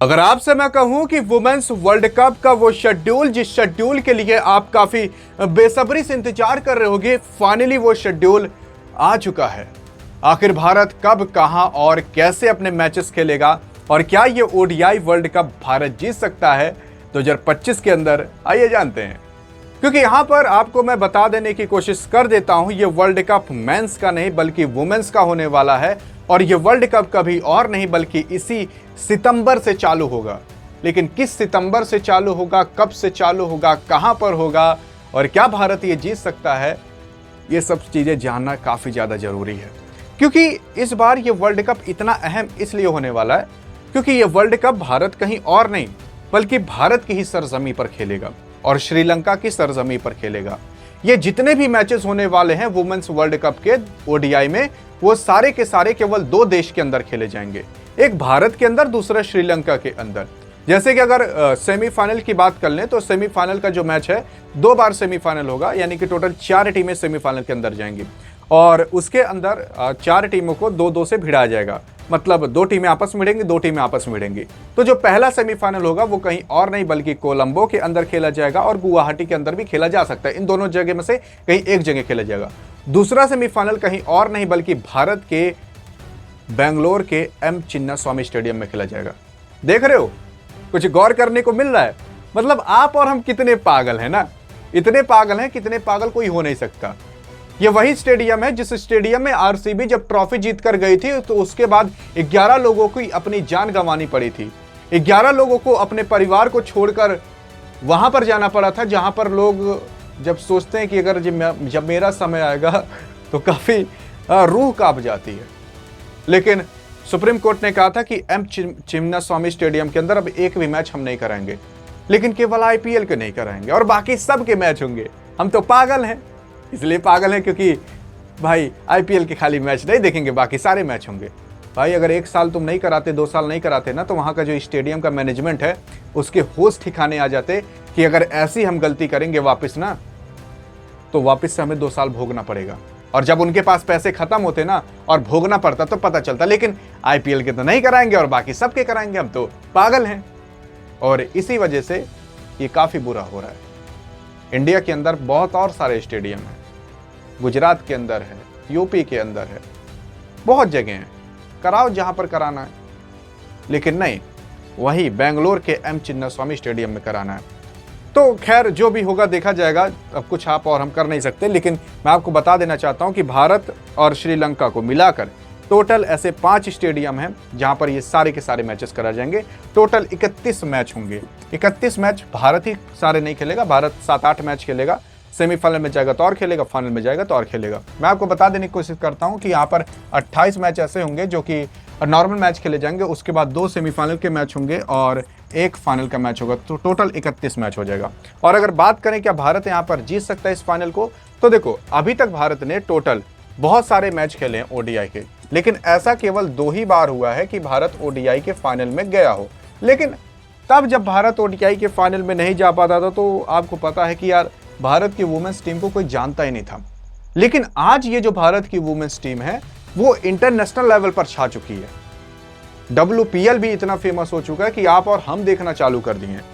अगर आपसे मैं कहूं कि वुमेन्स वर्ल्ड कप का वो शेड्यूल जिस शेड्यूल के लिए आप काफी बेसब्री से इंतजार कर रहे होगे, फाइनली वो शेड्यूल आ चुका है। आखिर भारत कब, कहां और कैसे अपने मैचेस खेलेगा और क्या ये ओडीआई वर्ल्ड कप भारत जीत सकता है 2025 के अंदर, आइए जानते हैं। क्योंकि यहां पर आपको मैं बता देने की कोशिश कर देता हूं, ये वर्ल्ड कप मेंस का नहीं बल्कि वुमेन्स का होने वाला है और ये वर्ल्ड कप कभी और नहीं बल्कि इसी सितंबर से चालू होगा। लेकिन किस सितंबर से चालू होगा, कब से चालू होगा, कहां पर होगा और क्या भारत ये जीत सकता है, ये सब चीजें जानना काफी ज्यादा जरूरी है। क्योंकि इस बार ये वर्ल्ड कप इतना अहम इसलिए होने वाला है क्योंकि ये वर्ल्ड कप भारत कहीं और नहीं बल्कि भारत की ही सरजमी पर खेलेगा और श्रीलंका की सरजमी पर खेलेगा। ये जितने भी मैचेस होने वाले हैं वुमेन्स वर्ल्ड कप के ओडीआई में, वो सारे के सारे केवल दो देश के अंदर खेले जाएंगे, एक भारत के अंदर, दूसरा श्रीलंका के अंदर। जैसे कि अगर सेमीफाइनल की बात कर लें तो सेमीफाइनल का जो मैच है 2 बार सेमीफाइनल होगा, यानी कि टोटल 4 टीमें सेमीफाइनल के अंदर जाएंगी और उसके अंदर 4 टीमों को 2-2 से भिड़ा जाएगा। मतलब 2 टीमें आपस में भिड़ेंगी, 2 टीमें आपस में भिड़ेंगी। तो जो पहला सेमीफाइनल होगा वो कहीं और नहीं बल्कि कोलंबो के अंदर खेला जाएगा और गुवाहाटी के अंदर भी खेला जा सकता है। इन दोनों जगह में से कहीं एक जगह खेला जाएगा। दूसरा सेमीफाइनल कहीं और नहीं बल्कि भारत के बेंगलोर के एम चिन्नास्वामी स्टेडियम में खेला जाएगा। देख रहे हो, कुछ गौर करने को मिल रहा है। मतलब आप और हम कितने पागल हैं ना, इतने पागल हैं, कितने पागल कोई हो नहीं सकता। ये वही स्टेडियम है जिस स्टेडियम में आरसीबी जब ट्रॉफी जीत कर गई थी तो उसके बाद 11 लोगों को अपनी जान गंवानी पड़ी थी। 11 लोगों को अपने परिवार को छोड़कर वहां पर जाना पड़ा था जहां पर लोग जब सोचते हैं कि अगर जब मेरा समय आएगा तो काफी रूह कांप जाती है। लेकिन सुप्रीम कोर्ट ने कहा था कि एम चिन्नास्वामी स्टेडियम के अंदर अब एक भी मैच हम नहीं कराएंगे, लेकिन केवल आईपीएल के नहीं कराएंगे और बाकी सब के मैच होंगे। हम तो पागल हैं, इसलिए पागल हैं क्योंकि भाई आईपीएल के खाली मैच नहीं देखेंगे, बाकी सारे मैच होंगे। भाई अगर 1 साल तुम नहीं कराते, 2 साल नहीं कराते ना, तो वहां का जो स्टेडियम का मैनेजमेंट है उसके होश ठिकाने आ जाते कि अगर ऐसी हम गलती करेंगे वापस ना, तो वापस से हमें 2 साल भोगना पड़ेगा। और जब उनके पास पैसे खत्म होते ना और भोगना पड़ता तो पता चलता। लेकिन आईपीएल के तो नहीं कराएंगे और बाकी सबके कराएंगे, हम तो पागल हैं। और इसी वजह से ये काफी बुरा हो रहा है। इंडिया के अंदर बहुत और सारे स्टेडियम हैं, गुजरात के अंदर है, यूपी के अंदर है, बहुत जगह हैं, कराओ जहां पर कराना है। लेकिन नहीं, वही बेंगलोर के एम चिन्नास्वामी स्टेडियम में कराना है। तो खैर जो भी होगा देखा जाएगा, अब कुछ आप और हम कर नहीं सकते। लेकिन मैं आपको बता देना चाहता हूं कि भारत और श्रीलंका को मिलाकर टोटल ऐसे 5 स्टेडियम हैं जहां पर ये सारे के सारे मैचेस कराए जाएंगे। टोटल 31 मैच होंगे। 31 मैच भारत ही सारे नहीं खेलेगा, भारत 7-8 मैच खेलेगा। सेमीफाइनल में जाएगा तो और खेलेगा, फाइनल में जाएगा तो और खेलेगा। मैं आपको बता देने की कोशिश करता हूं कि यहाँ पर 28 मैच ऐसे होंगे जो कि नॉर्मल मैच खेले जाएंगे, उसके बाद 2 सेमीफाइनल के मैच होंगे और 1 फाइनल का मैच होगा, तो टोटल 31 मैच हो जाएगा। और अगर बात करें क्या भारत यहाँ पर जीत सकता है इस फाइनल को, तो देखो अभी तक भारत ने टोटल बहुत सारे मैच खेले हैं ओडीआई के, लेकिन ऐसा केवल 2 ही बार हुआ है कि भारत ओडीआई के फाइनल में गया हो। लेकिन तब जब भारत ओडीआई के फाइनल में नहीं जा पाता था तो आपको पता है कि यार भारत की वुमेन्स टीम को कोई जानता ही नहीं था। लेकिन आज ये जो भारत की वुमेन्स टीम है वो इंटरनेशनल लेवल पर छा चुकी है। WPL भी इतना फेमस हो चुका है कि आप और हम देखना चालू कर दिए हैं।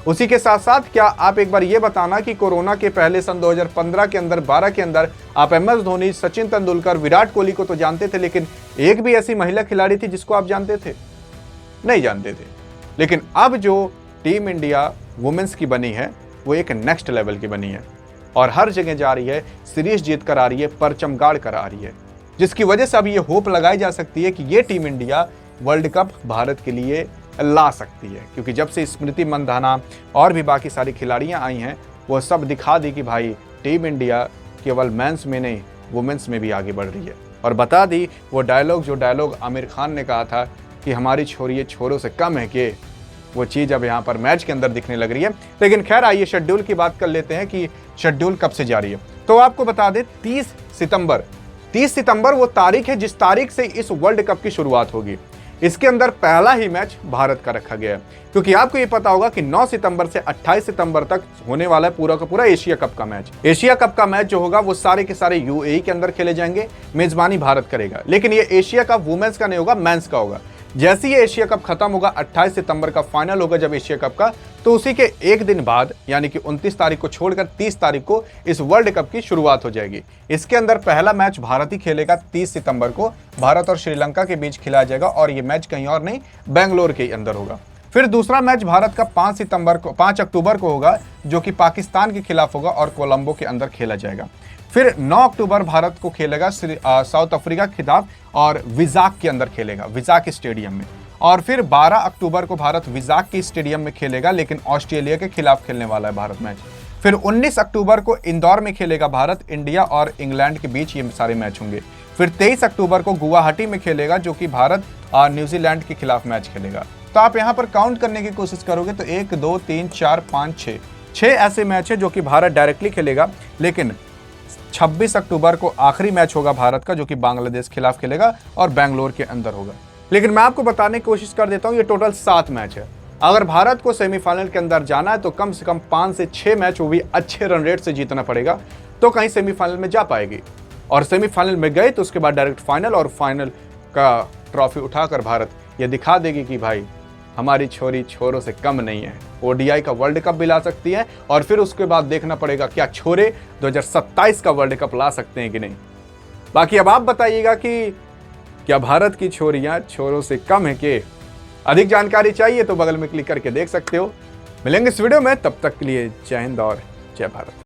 उसी के साथ साथ क्या आप एक बार ये बताना कि कोरोना के पहले सन 2015 के अंदर, 12 के अंदर आप MS धोनी, सचिन तेंदुलकर, विराट कोहली को तो जानते थे, लेकिन एक भी ऐसी महिला खिलाड़ी थी जिसको आप जानते थे? नहीं जानते थे। लेकिन अब जो टीम इंडिया वुमेन्स की बनी है वो एक नेक्स्ट लेवल की बनी है और हर जगह जा रही है, सीरीज जीत कर आ रही है, परचम गाड़ कर आ रही है, जिसकी वजह से अब ये होप लगाई जा सकती है कि ये team India world cup Bharat के लिए ला सकती है। क्योंकि जब से स्मृति मंधाना और भी बाकी सारी खिलाड़ियां आई हैं, वो सब दिखा दी कि भाई टीम इंडिया केवल मेंस में नहीं वुमेन्स में भी आगे बढ़ रही है। और बता दी वो डायलॉग, जो डायलॉग आमिर खान ने कहा था कि हमारी छोरी छोरों से कम है, कि वो चीज़ अब यहाँ पर मैच के अंदर दिखने लग रही है। लेकिन खैर आइए शेड्यूल की बात कर लेते हैं कि शेड्यूल कब से जारी है। तो आपको बता दें 30 सितंबर वो तारीख है जिस तारीख से इस वर्ल्ड कप की शुरुआत होगी। इसके अंदर पहला ही मैच भारत का रखा गया है, क्योंकि आपको ये पता होगा कि 9 सितंबर से 28 सितंबर तक होने वाला है पूरा का पूरा एशिया कप का मैच। एशिया कप का मैच जो होगा वो सारे के सारे यूएई के अंदर खेले जाएंगे, मेजबानी भारत करेगा। लेकिन ये एशिया कप वुमेन्स का नहीं होगा, मेंस का होगा। जैसे ही एशिया कप खत्म होगा, 28 सितंबर का फाइनल होगा जब एशिया कप का, तो उसी के एक दिन बाद यानी कि 29 तारीख को छोड़कर 30 तारीख को इस वर्ल्ड कप की शुरुआत हो जाएगी। इसके अंदर पहला मैच भारत ही खेलेगा। 30 सितंबर को भारत और श्रीलंका के बीच खिलाया जाएगा और ये मैच कहीं और नहीं, बेंगलोर के अंदर होगा। फिर दूसरा मैच भारत का 5 अक्टूबर को होगा, जो कि पाकिस्तान के खिलाफ होगा और कोलंबो के अंदर खेला जाएगा। फिर 9 अक्टूबर भारत को खेलेगा साउथ अफ्रीका के खिलाफ और विजाक के अंदर खेलेगा, विजाक स्टेडियम में। और फिर 12 अक्टूबर को भारत विजाक के स्टेडियम में खेलेगा, लेकिन ऑस्ट्रेलिया के खिलाफ खेलने वाला है भारत मैच। फिर 19 अक्टूबर को इंदौर में खेलेगा भारत, इंडिया और इंग्लैंड के बीच ये सारे मैच होंगे। फिर 23 अक्टूबर को गुवाहाटी में खेलेगा, जो कि भारत और न्यूजीलैंड के खिलाफ मैच खेलेगा। तो आप यहाँ पर काउंट करने की कोशिश करोगे तो 1 2 3 4 5 6 ऐसे मैच है जो कि भारत डायरेक्टली खेलेगा। लेकिन 26 अक्टूबर को आखिरी मैच होगा भारत का, जो कि बांग्लादेश के खिलाफ खेलेगा और बेंगलोर के अंदर होगा। लेकिन मैं आपको बताने की कोशिश कर देता हूं, ये टोटल 7 मैच है। अगर भारत को सेमीफाइनल के अंदर जाना है तो कम से कम 5 से 6 मैच, वो भी अच्छे रन रेट से जीतना पड़ेगा, तो कहीं सेमीफाइनल में जा पाएगी। और सेमीफाइनल में गए तो उसके बाद डायरेक्ट फाइनल, और फाइनल का ट्रॉफी उठाकर भारत ये दिखा देगी कि भाई हमारी छोरी छोरों से कम नहीं है। ओडीआई का वर्ल्ड कप भी ला सकती है, और फिर उसके बाद देखना पड़ेगा क्या छोरे 2027 का वर्ल्ड कप ला सकते हैं कि नहीं। बाकी अब आप बताइएगा कि क्या भारत की छोरियां छोरों से कम है कि? अधिक जानकारी चाहिए तो बगल में क्लिक करके देख सकते हो। मिलेंगे इस वीडियो में, तब तक के लिए जय हिंद और जय भारत।